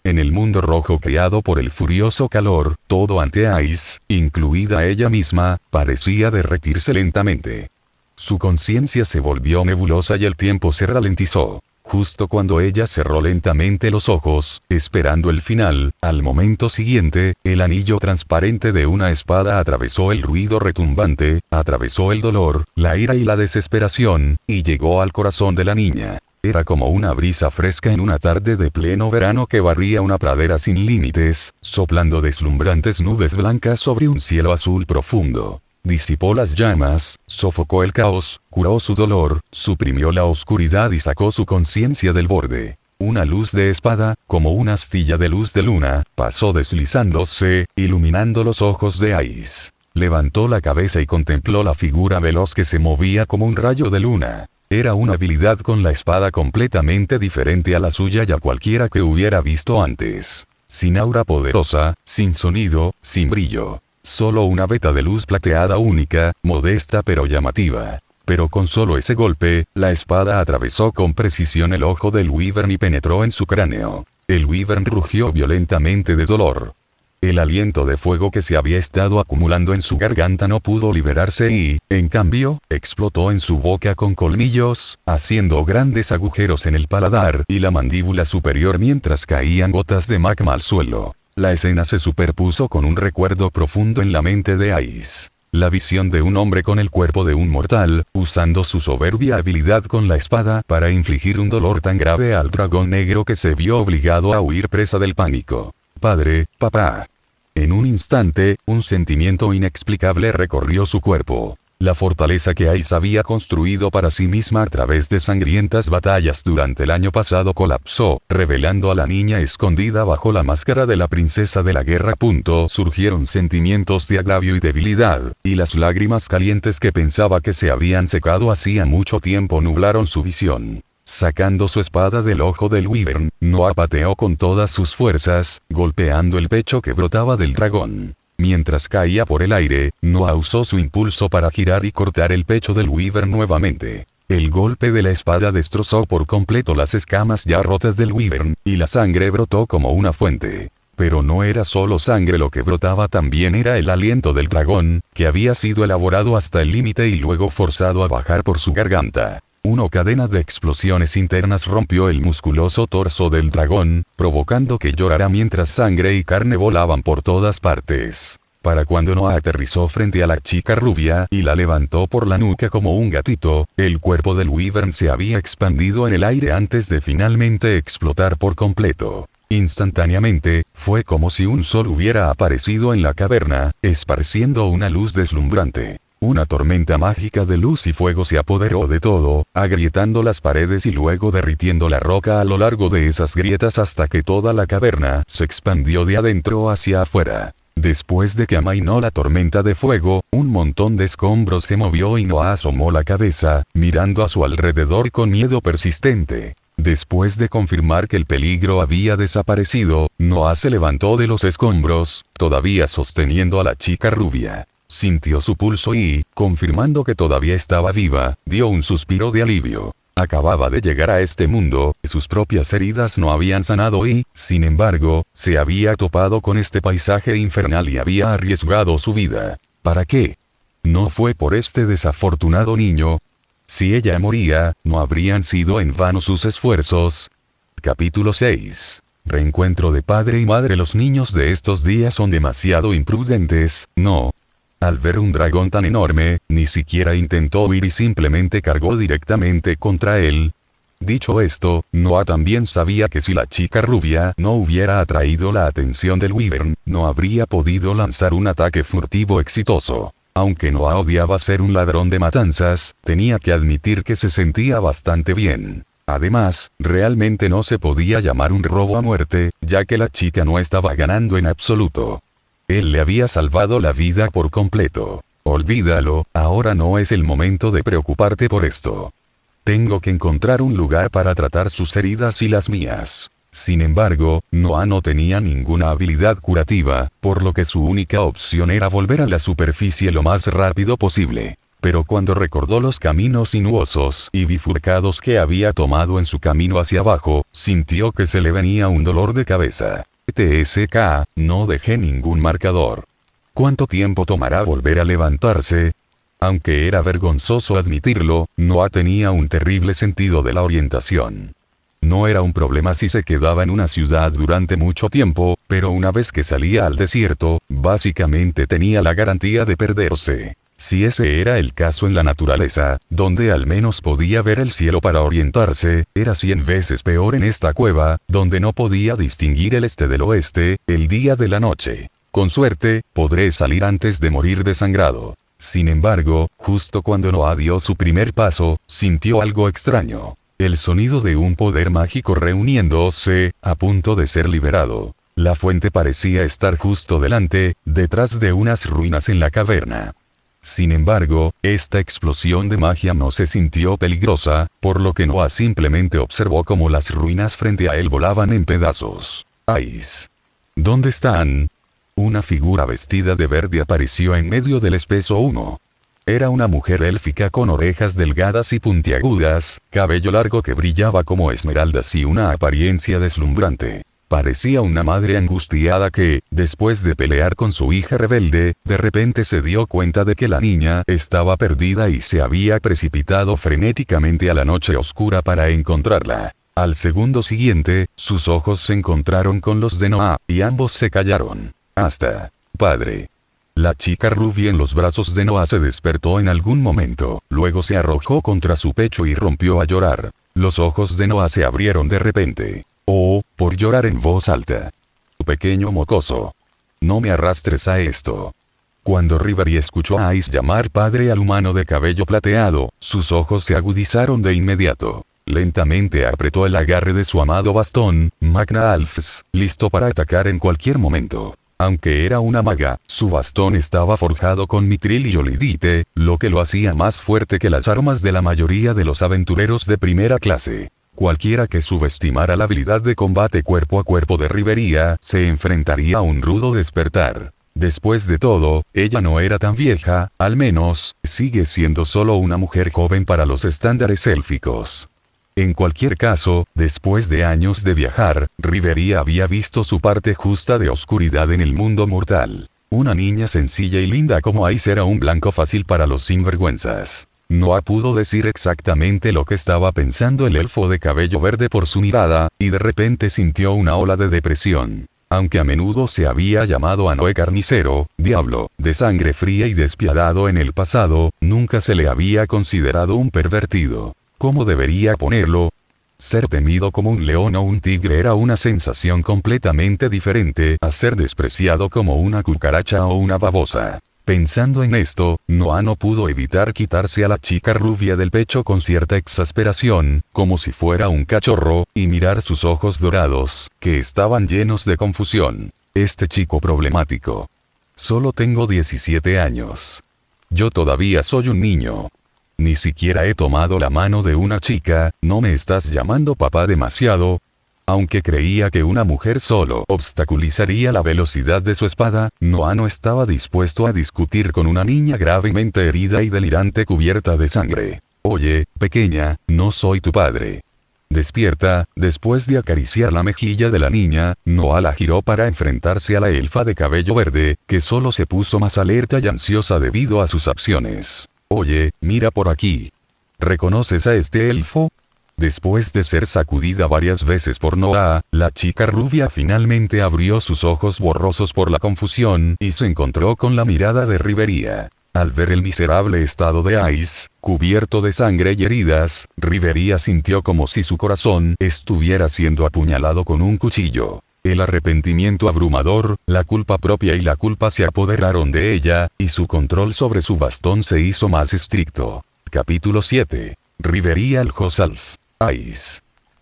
En el mundo rojo creado por el furioso calor, todo ante Ice, incluida ella misma, parecía derretirse lentamente. Su conciencia se volvió nebulosa y el tiempo se ralentizó. Justo cuando ella cerró lentamente los ojos, esperando el final, al momento siguiente, el anillo transparente de una espada atravesó el ruido retumbante, atravesó el dolor, la ira y la desesperación, y llegó al corazón de la niña. Era como una brisa fresca en una tarde de pleno verano que barría una pradera sin límites, soplando deslumbrantes nubes blancas sobre un cielo azul profundo. Disipó las llamas, sofocó el caos, curó su dolor, suprimió la oscuridad y sacó su conciencia del borde. Una luz de espada, como una astilla de luz de luna, pasó deslizándose, iluminando los ojos de Ais. Levantó la cabeza y contempló la figura veloz que se movía como un rayo de luna. Era una habilidad con la espada completamente diferente a la suya y a cualquiera que hubiera visto antes. Sin aura poderosa, sin sonido, sin brillo. Solo una veta de luz plateada única, modesta pero llamativa. Pero con solo ese golpe, la espada atravesó con precisión el ojo del Wyvern y penetró en su cráneo. El Wyvern rugió violentamente de dolor. El aliento de fuego que se había estado acumulando en su garganta no pudo liberarse y, en cambio, explotó en su boca con colmillos, haciendo grandes agujeros en el paladar y la mandíbula superior mientras caían gotas de magma al suelo. La escena se superpuso con un recuerdo profundo en la mente de Ais. La visión de un hombre con el cuerpo de un mortal, usando su soberbia habilidad con la espada para infligir un dolor tan grave al dragón negro que se vio obligado a huir presa del pánico. Padre, papá. En un instante, un sentimiento inexplicable recorrió su cuerpo. La fortaleza que Ais había construido para sí misma a través de sangrientas batallas durante el año pasado colapsó, revelando a la niña escondida bajo la máscara de la princesa de la guerra. Surgieron sentimientos de agravio y debilidad, y las lágrimas calientes que pensaba que se habían secado hacía mucho tiempo nublaron su visión. Sacando su espada del ojo del Wyvern, Noah pateó con todas sus fuerzas, golpeando el pecho que brotaba del dragón. Mientras caía por el aire, Noah usó su impulso para girar y cortar el pecho del Wyvern nuevamente. El golpe de la espada destrozó por completo las escamas ya rotas del Wyvern, y la sangre brotó como una fuente. Pero no era solo sangre lo que brotaba, también era el aliento del dragón, que había sido elaborado hasta el límite y luego forzado a bajar por su garganta. Una cadena de explosiones internas rompió el musculoso torso del dragón, provocando que llorara mientras sangre y carne volaban por todas partes. Para cuando Noah aterrizó frente a la chica rubia y la levantó por la nuca como un gatito, el cuerpo del Wyvern se había expandido en el aire antes de finalmente explotar por completo. Instantáneamente, fue como si un sol hubiera aparecido en la caverna, esparciendo una luz deslumbrante. Una tormenta mágica de luz y fuego se apoderó de todo, agrietando las paredes y luego derritiendo la roca a lo largo de esas grietas hasta que toda la caverna se expandió de adentro hacia afuera. Después de que amainó la tormenta de fuego, un montón de escombros se movió y Noah asomó la cabeza, mirando a su alrededor con miedo persistente. Después de confirmar que el peligro había desaparecido, Noah se levantó de los escombros, todavía sosteniendo a la chica rubia. Sintió su pulso y, confirmando que todavía estaba viva, dio un suspiro de alivio. Acababa de llegar a este mundo, sus propias heridas no habían sanado y, sin embargo, se había topado con este paisaje infernal y había arriesgado su vida. ¿Para qué? No fue por este desafortunado niño. Si ella moría, no habrían sido en vano sus esfuerzos. Capítulo 6. Reencuentro de padre y madre. Los niños de estos días son demasiado imprudentes, ¿no? Al ver un dragón tan enorme, ni siquiera intentó huir y simplemente cargó directamente contra él. Dicho esto, Noah también sabía que si la chica rubia no hubiera atraído la atención del Wyvern, no habría podido lanzar un ataque furtivo exitoso. Aunque Noah odiaba ser un ladrón de matanzas, tenía que admitir que se sentía bastante bien. Además, realmente no se podía llamar un robo a muerte, ya que la chica no estaba ganando en absoluto. Él le había salvado la vida por completo. Olvídalo, ahora no es el momento de preocuparte por esto. Tengo que encontrar un lugar para tratar sus heridas y las mías. Sin embargo, Noah no tenía ninguna habilidad curativa, por lo que su única opción era volver a la superficie lo más rápido posible. Pero cuando recordó los caminos sinuosos y bifurcados que había tomado en su camino hacia abajo, sintió que se le venía un dolor de cabeza. TSK, no dejé ningún marcador. ¿Cuánto tiempo tomará volver a levantarse? Aunque era vergonzoso admitirlo, Noah tenía un terrible sentido de la orientación. No era un problema si se quedaba en una ciudad durante mucho tiempo, pero una vez que salía al desierto, básicamente tenía la garantía de perderse. Si ese era el caso en la naturaleza, donde al menos podía ver el cielo para orientarse, era 100 veces peor en esta cueva, donde no podía distinguir el este del oeste, el día de la noche. Con suerte, podré salir antes de morir desangrado. Sin embargo, justo cuando Noah dio su primer paso, sintió algo extraño. El sonido de un poder mágico reuniéndose, a punto de ser liberado. La fuente parecía estar justo delante, detrás de unas ruinas en la caverna. Sin embargo, esta explosión de magia no se sintió peligrosa, por lo que Noah simplemente observó cómo las ruinas frente a él volaban en pedazos. ¡Ice! ¿Dónde están? Una figura vestida de verde apareció en medio del espeso humo. Era una mujer élfica con orejas delgadas y puntiagudas, cabello largo que brillaba como esmeraldas y una apariencia deslumbrante. Parecía una madre angustiada que, después de pelear con su hija rebelde, de repente se dio cuenta de que la niña estaba perdida y se había precipitado frenéticamente a la noche oscura para encontrarla. Al segundo siguiente, sus ojos se encontraron con los de Noah, y ambos se callaron. Hasta, padre. La chica rubia en los brazos de Noah se despertó en algún momento, luego se arrojó contra su pecho y rompió a llorar. Los ojos de Noah se abrieron de repente. Oh, por llorar en voz alta. Pequeño mocoso. No me arrastres a esto. Cuando Rivery escuchó a Ice llamar padre al humano de cabello plateado, sus ojos se agudizaron de inmediato. Lentamente apretó el agarre de su amado bastón, Magna Alfs, listo para atacar en cualquier momento. Aunque era una maga, su bastón estaba forjado con mitril y olidite, lo que lo hacía más fuerte que las armas de la mayoría de los aventureros de primera clase. Cualquiera que subestimara la habilidad de combate cuerpo a cuerpo de Rivery se enfrentaría a un rudo despertar. Después de todo, ella no era tan vieja, al menos, sigue siendo solo una mujer joven para los estándares élficos. En cualquier caso, después de años de viajar, Rivery había visto su parte justa de oscuridad en el mundo mortal. Una niña sencilla y linda como Ice era un blanco fácil para los sinvergüenzas. Noah pudo decir exactamente lo que estaba pensando el elfo de cabello verde por su mirada, y de repente sintió una ola de depresión. Aunque a menudo se había llamado a Noé carnicero, diablo, de sangre fría y despiadado en el pasado, nunca se le había considerado un pervertido. ¿Cómo debería ponerlo? Ser temido como un león o un tigre era una sensación completamente diferente a ser despreciado como una cucaracha o una babosa. Pensando en esto, Noah no pudo evitar quitarse a la chica rubia del pecho con cierta exasperación, como si fuera un cachorro, y mirar sus ojos dorados, que estaban llenos de confusión. Este chico problemático. Solo tengo 17 años. Yo todavía soy un niño. Ni siquiera he tomado la mano de una chica, ¿no me estás llamando papá demasiado? Aunque creía que una mujer solo obstaculizaría la velocidad de su espada, Noah no estaba dispuesto a discutir con una niña gravemente herida y delirante cubierta de sangre. Oye, pequeña, no soy tu padre. Despierta. Después de acariciar la mejilla de la niña, Noah la giró para enfrentarse a la elfa de cabello verde, que solo se puso más alerta y ansiosa debido a sus acciones. Oye, mira por aquí. ¿Reconoces a este elfo? Después de ser sacudida varias veces por Noah, la chica rubia finalmente abrió sus ojos borrosos por la confusión y se encontró con la mirada de Rivery. Al ver el miserable estado de Ice, cubierto de sangre y heridas, Rivery sintió como si su corazón estuviera siendo apuñalado con un cuchillo. El arrepentimiento abrumador, la culpa propia y la culpa se apoderaron de ella, y su control sobre su bastón se hizo más estricto. Capítulo 7. Rivery al Josalf. Ice.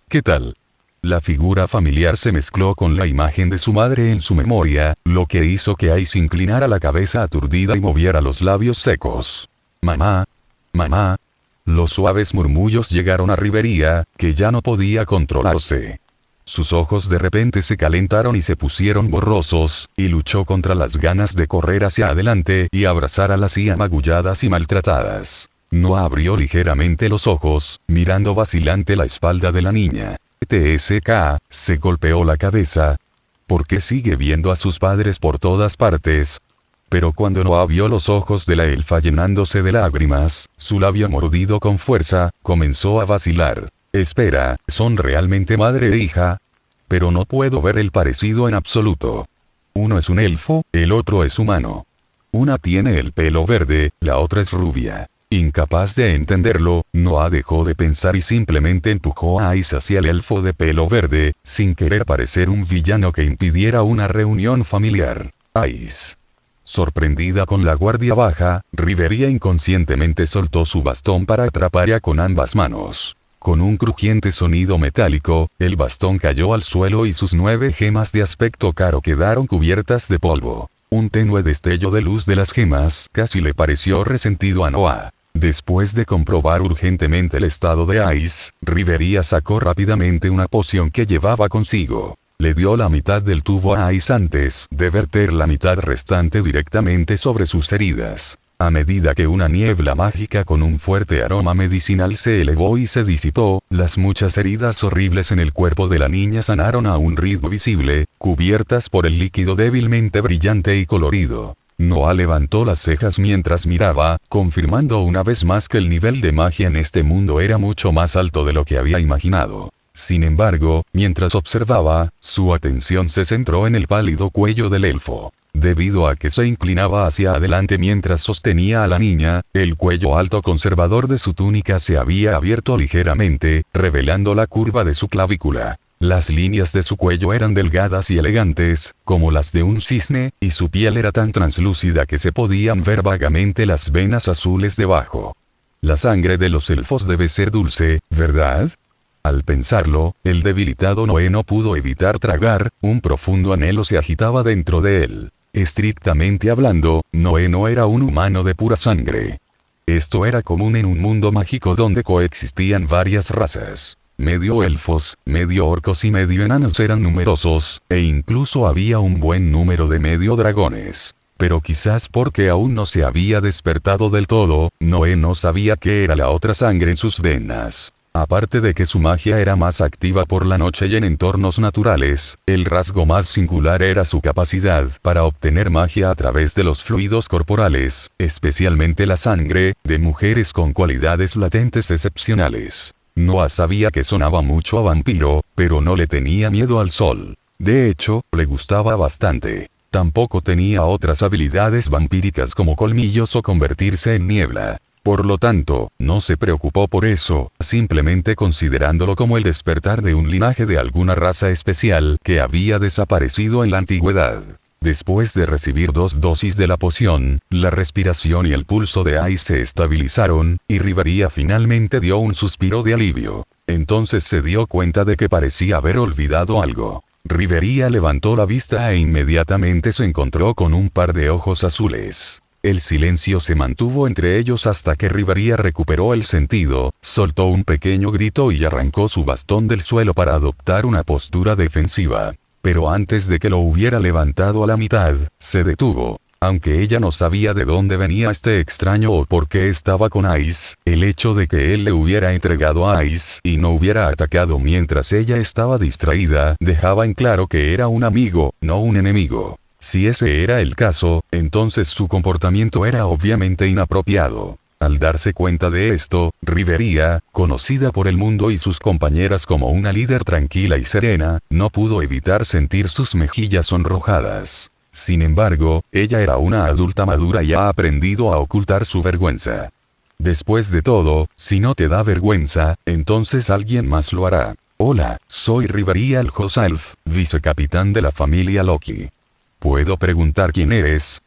¿Qué tal? La figura familiar se mezcló con la imagen de su madre en su memoria, lo que hizo que Ice inclinara la cabeza aturdida y moviera los labios secos. Mamá. Mamá. Los suaves murmullos llegaron a Rivery, que ya no podía controlarse. Sus ojos de repente se calentaron y se pusieron borrosos, y luchó contra las ganas de correr hacia adelante y abrazar a las magulladas y maltratadas. Noah abrió ligeramente los ojos, mirando vacilante la espalda de la niña. TSK, se golpeó la cabeza. ¿Por qué sigue viendo a sus padres por todas partes? Pero cuando Noah vio los ojos de la elfa llenándose de lágrimas, su labio mordido con fuerza, comenzó a vacilar. Espera, ¿son realmente madre e hija? Pero no puedo ver el parecido en absoluto. Uno es un elfo, el otro es humano. Una tiene el pelo verde, la otra es rubia. Incapaz de entenderlo, Noah dejó de pensar y simplemente empujó a Ice hacia el elfo de pelo verde, sin querer parecer un villano que impidiera una reunión familiar. Ice. Sorprendida con la guardia baja, Rivería inconscientemente soltó su bastón para atraparla con ambas manos. Con un crujiente sonido metálico, el bastón cayó al suelo y sus 9 gemas de aspecto caro quedaron cubiertas de polvo. Un tenue destello de luz de las gemas casi le pareció resentido a Noah. Después de comprobar urgentemente el estado de Ice, Rivería sacó rápidamente una poción que llevaba consigo. Le dio la mitad del tubo a Ice antes de verter la mitad restante directamente sobre sus heridas. A medida que una niebla mágica con un fuerte aroma medicinal se elevó y se disipó, las muchas heridas horribles en el cuerpo de la niña sanaron a un ritmo visible, cubiertas por el líquido débilmente brillante y colorido. Noah levantó las cejas mientras miraba, confirmando una vez más que el nivel de magia en este mundo era mucho más alto de lo que había imaginado. Sin embargo, mientras observaba, su atención se centró en el pálido cuello del elfo. Debido a que se inclinaba hacia adelante mientras sostenía a la niña, el cuello alto conservador de su túnica se había abierto ligeramente, revelando la curva de su clavícula. Las líneas de su cuello eran delgadas y elegantes, como las de un cisne, y su piel era tan translúcida que se podían ver vagamente las venas azules debajo. La sangre de los elfos debe ser dulce, ¿verdad? Al pensarlo, el debilitado Noé no pudo evitar tragar, un profundo anhelo se agitaba dentro de él. Estrictamente hablando, Noé no era un humano de pura sangre. Esto era común en un mundo mágico donde coexistían varias razas. Medio elfos, medio orcos y medio enanos eran numerosos, e incluso había un buen número de medio dragones. Pero quizás porque aún no se había despertado del todo, Noé no sabía qué era la otra sangre en sus venas. Aparte de que su magia era más activa por la noche y en entornos naturales, el rasgo más singular era su capacidad para obtener magia a través de los fluidos corporales, especialmente la sangre, de mujeres con cualidades latentes excepcionales. Noah sabía que sonaba mucho a vampiro, pero no le tenía miedo al sol. De hecho, le gustaba bastante. Tampoco tenía otras habilidades vampíricas como colmillos o convertirse en niebla. Por lo tanto, no se preocupó por eso, simplemente considerándolo como el despertar de un linaje de alguna raza especial que había desaparecido en la antigüedad. Después de recibir 2 dosis de la poción, la respiración y el pulso de Ice se estabilizaron, y Rivería finalmente dio un suspiro de alivio. Entonces se dio cuenta de que parecía haber olvidado algo. Rivería levantó la vista e inmediatamente se encontró con un par de ojos azules. El silencio se mantuvo entre ellos hasta que Rivería recuperó el sentido, soltó un pequeño grito y arrancó su bastón del suelo para adoptar una postura defensiva. Pero antes de que lo hubiera levantado a la mitad, se detuvo. Aunque ella no sabía de dónde venía este extraño o por qué estaba con Ice, el hecho de que él le hubiera entregado a Ice y no hubiera atacado mientras ella estaba distraída, dejaba en claro que era un amigo, no un enemigo. Si ese era el caso, entonces su comportamiento era obviamente inapropiado. Al darse cuenta de esto, Rivería, conocida por el mundo y sus compañeras como una líder tranquila y serena, no pudo evitar sentir sus mejillas sonrojadas. Sin embargo, ella era una adulta madura y ha aprendido a ocultar su vergüenza. Después de todo, si no te da vergüenza, entonces alguien más lo hará. Hola, soy Rivería el Elf, vicecapitán de la familia Loki. ¿Puedo preguntar quién eres?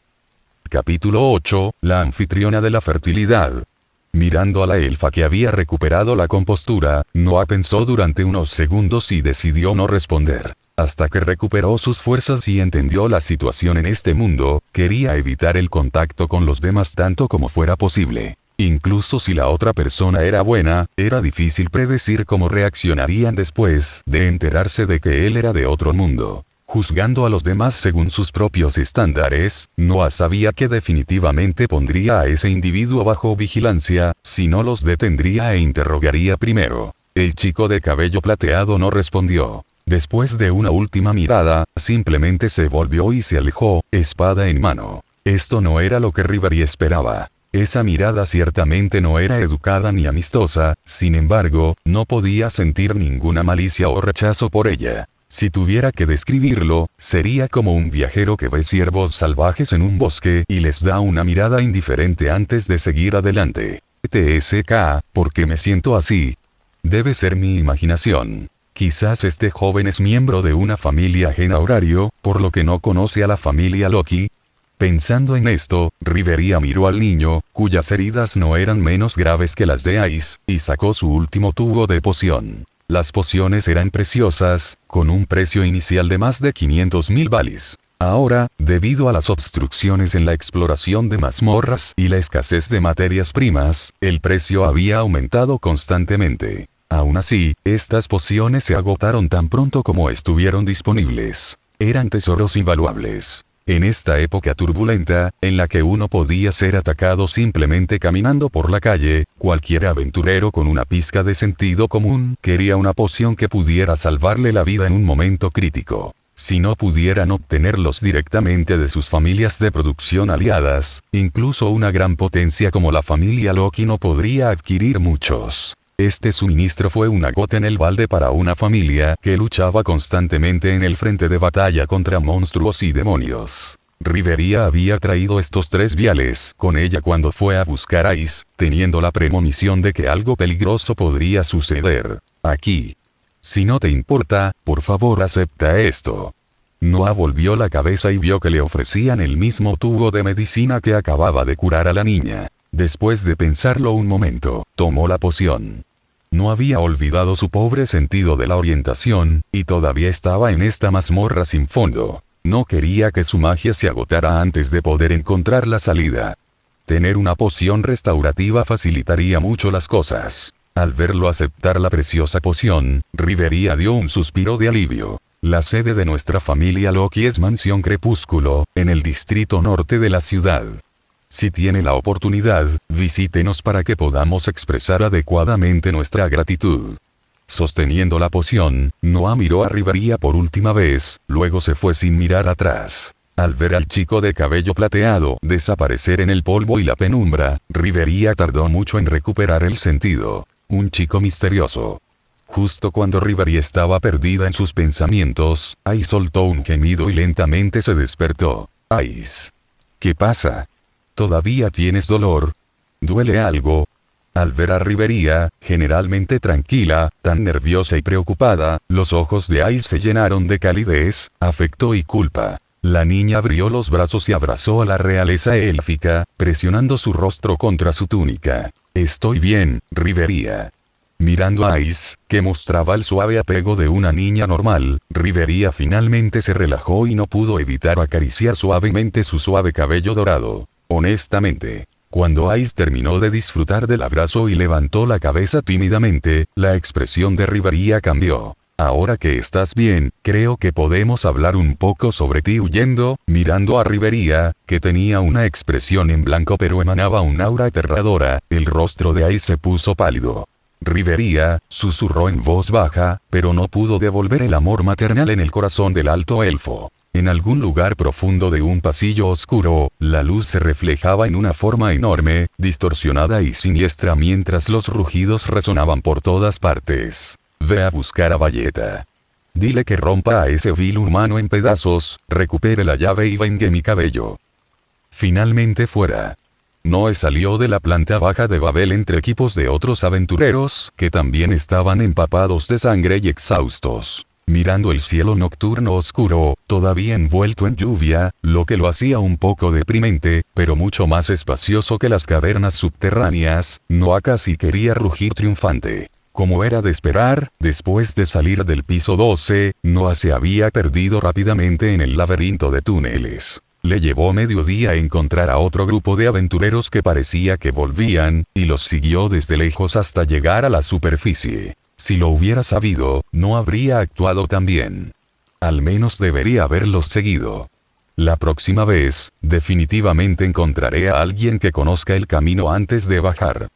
Capítulo 8, la anfitriona de la fertilidad. Mirando a la elfa que había recuperado la compostura, Noah pensó durante unos segundos y decidió no responder. Hasta que recuperó sus fuerzas y entendió la situación en este mundo, quería evitar el contacto con los demás tanto como fuera posible. Incluso si la otra persona era buena, era difícil predecir cómo reaccionarían después de enterarse de que él era de otro mundo. Juzgando a los demás según sus propios estándares, Noah sabía que definitivamente pondría a ese individuo bajo vigilancia, si no los detendría e interrogaría primero. El chico de cabello plateado no respondió. Después de una última mirada, simplemente se volvió y se alejó, espada en mano. Esto no era lo que Rivería esperaba. Esa mirada ciertamente no era educada ni amistosa, sin embargo, no podía sentir ninguna malicia o rechazo por ella. Si tuviera que describirlo, sería como un viajero que ve ciervos salvajes en un bosque y les da una mirada indiferente antes de seguir adelante. TSK, ¿por qué me siento así? Debe ser mi imaginación. Quizás este joven es miembro de una familia ajena a Horario, por lo que no conoce a la familia Loki. Pensando en esto, Rivería miró al niño, cuyas heridas no eran menos graves que las de Ice, y sacó su último tubo de poción. Las pociones eran preciosas, con un precio inicial de más de 500.000 balis. Ahora, debido a las obstrucciones en la exploración de mazmorras y la escasez de materias primas, el precio había aumentado constantemente. Aún así, estas pociones se agotaron tan pronto como estuvieron disponibles. Eran tesoros invaluables. En esta época turbulenta, en la que uno podía ser atacado simplemente caminando por la calle, cualquier aventurero con una pizca de sentido común quería una poción que pudiera salvarle la vida en un momento crítico. Si no pudieran obtenerlos directamente de sus familias de producción aliadas, incluso una gran potencia como la familia Loki no podría adquirir muchos. Este suministro fue una gota en el balde para una familia que luchaba constantemente en el frente de batalla contra monstruos y demonios. Rivería había traído estos 3 viales con ella cuando fue a buscar a Ice, teniendo la premonición de que algo peligroso podría suceder. Aquí. Si no te importa, por favor acepta esto. Noah volvió la cabeza y vio que le ofrecían el mismo tubo de medicina que acababa de curar a la niña. Después de pensarlo un momento, tomó la poción. No había olvidado su pobre sentido de la orientación, y todavía estaba en esta mazmorra sin fondo. No quería que su magia se agotara antes de poder encontrar la salida. Tener una poción restaurativa facilitaría mucho las cosas. Al verlo aceptar la preciosa poción, Rivería dio un suspiro de alivio. La sede de nuestra familia Loki es Mansión Crepúsculo, en el distrito norte de la ciudad. Si tiene la oportunidad, visítenos para que podamos expresar adecuadamente nuestra gratitud. Sosteniendo la poción, Noah miró a Rivería por última vez, luego se fue sin mirar atrás. Al ver al chico de cabello plateado desaparecer en el polvo y la penumbra, Rivería tardó mucho en recuperar el sentido. Un chico misterioso. Justo cuando Rivería estaba perdida en sus pensamientos, Ice soltó un gemido y lentamente se despertó. Ice. ¿Qué pasa? ¿Todavía tienes dolor? ¿Duele algo? Al ver a Rivería, generalmente tranquila, tan nerviosa y preocupada, los ojos de Ice se llenaron de calidez, afecto y culpa. La niña abrió los brazos y abrazó a la realeza élfica, presionando su rostro contra su túnica. Estoy bien, Rivería. Mirando a Ice, que mostraba el suave apego de una niña normal, Rivería finalmente se relajó y no pudo evitar acariciar suavemente su suave cabello dorado. Honestamente, cuando Ice terminó de disfrutar del abrazo y levantó la cabeza tímidamente, la expresión de Rivería cambió. Ahora que estás bien, creo que podemos hablar un poco sobre ti huyendo. Mirando a Rivería, que tenía una expresión en blanco pero emanaba un aura aterradora, el rostro de Ice se puso pálido. Rivería, susurró en voz baja, pero no pudo devolver el amor maternal en el corazón del alto elfo. En algún lugar profundo de un pasillo oscuro, la luz se reflejaba en una forma enorme, distorsionada y siniestra mientras los rugidos resonaban por todas partes. Ve a buscar a Valletta. Dile que rompa a ese vil humano en pedazos, recupere la llave y vengue mi cabello. Finalmente fuera. Noé salió de la planta baja de Babel entre equipos de otros aventureros, que también estaban empapados de sangre y exhaustos. Mirando el cielo nocturno oscuro, todavía envuelto en lluvia, lo que lo hacía un poco deprimente, pero mucho más espacioso que las cavernas subterráneas, Noah casi quería rugir triunfante. Como era de esperar, después de salir del piso 12, Noah se había perdido rápidamente en el laberinto de túneles. Le llevó medio día encontrar a otro grupo de aventureros que parecía que volvían, y los siguió desde lejos hasta llegar a la superficie. Si lo hubiera sabido, no habría actuado tan bien. Al menos debería haberlos seguido. La próxima vez, definitivamente encontraré a alguien que conozca el camino antes de bajar.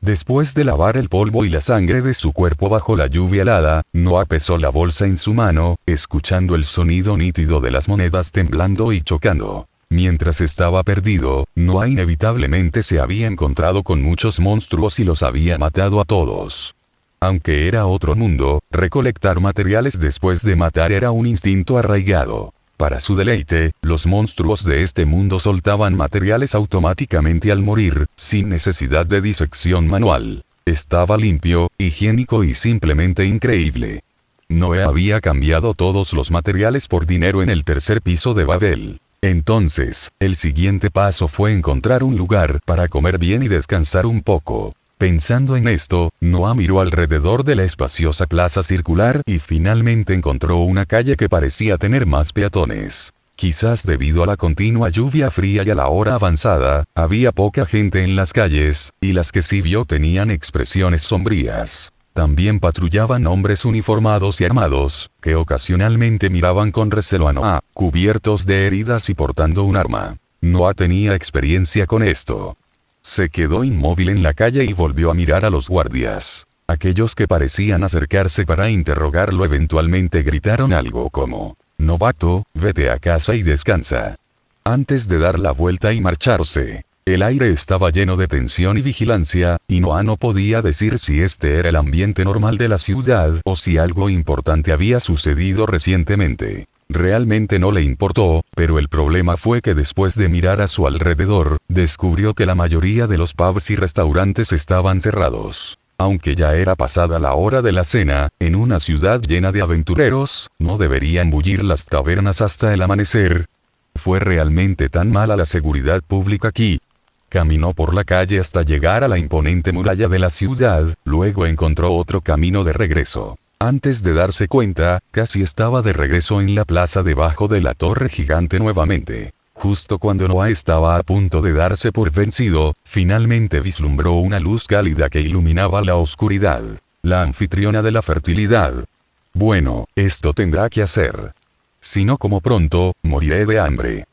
Después de lavar el polvo y la sangre de su cuerpo bajo la lluvia helada, Noah pesó la bolsa en su mano, escuchando el sonido nítido de las monedas temblando y chocando. Mientras estaba perdido, Noah inevitablemente se había encontrado con muchos monstruos y los había matado a todos. Aunque era otro mundo, recolectar materiales después de matar era un instinto arraigado. Para su deleite, los monstruos de este mundo soltaban materiales automáticamente al morir, sin necesidad de disección manual. Estaba limpio, higiénico y simplemente increíble. Noé había cambiado todos los materiales por dinero en el tercer piso de Babel. Entonces, el siguiente paso fue encontrar un lugar para comer bien y descansar un poco. Pensando en esto, Noah miró alrededor de la espaciosa plaza circular y finalmente encontró una calle que parecía tener más peatones. Quizás debido a la continua lluvia fría y a la hora avanzada, había poca gente en las calles, y las que sí vio tenían expresiones sombrías. También patrullaban hombres uniformados y armados, que ocasionalmente miraban con recelo a Noah, cubiertos de heridas y portando un arma. Noah tenía experiencia con esto. Se quedó inmóvil en la calle y volvió a mirar a los guardias. Aquellos que parecían acercarse para interrogarlo eventualmente gritaron algo como: «Novato, vete a casa y descansa». Antes de dar la vuelta y marcharse, el aire estaba lleno de tensión y vigilancia, y Noah no podía decir si este era el ambiente normal de la ciudad o si algo importante había sucedido recientemente. Realmente no le importó, pero el problema fue que después de mirar a su alrededor, descubrió que la mayoría de los pubs y restaurantes estaban cerrados. Aunque ya era pasada la hora de la cena, en una ciudad llena de aventureros, no deberían bullir las tabernas hasta el amanecer. ¿Fue realmente tan mala la seguridad pública aquí? Caminó por la calle hasta llegar a la imponente muralla de la ciudad, luego encontró otro camino de regreso. Antes de darse cuenta, casi estaba de regreso en la plaza debajo de la torre gigante nuevamente. Justo cuando Noah estaba a punto de darse por vencido, finalmente vislumbró una luz cálida que iluminaba la oscuridad. La anfitriona de la fertilidad. Bueno, esto tendrá que hacer. Si no como pronto, moriré de hambre.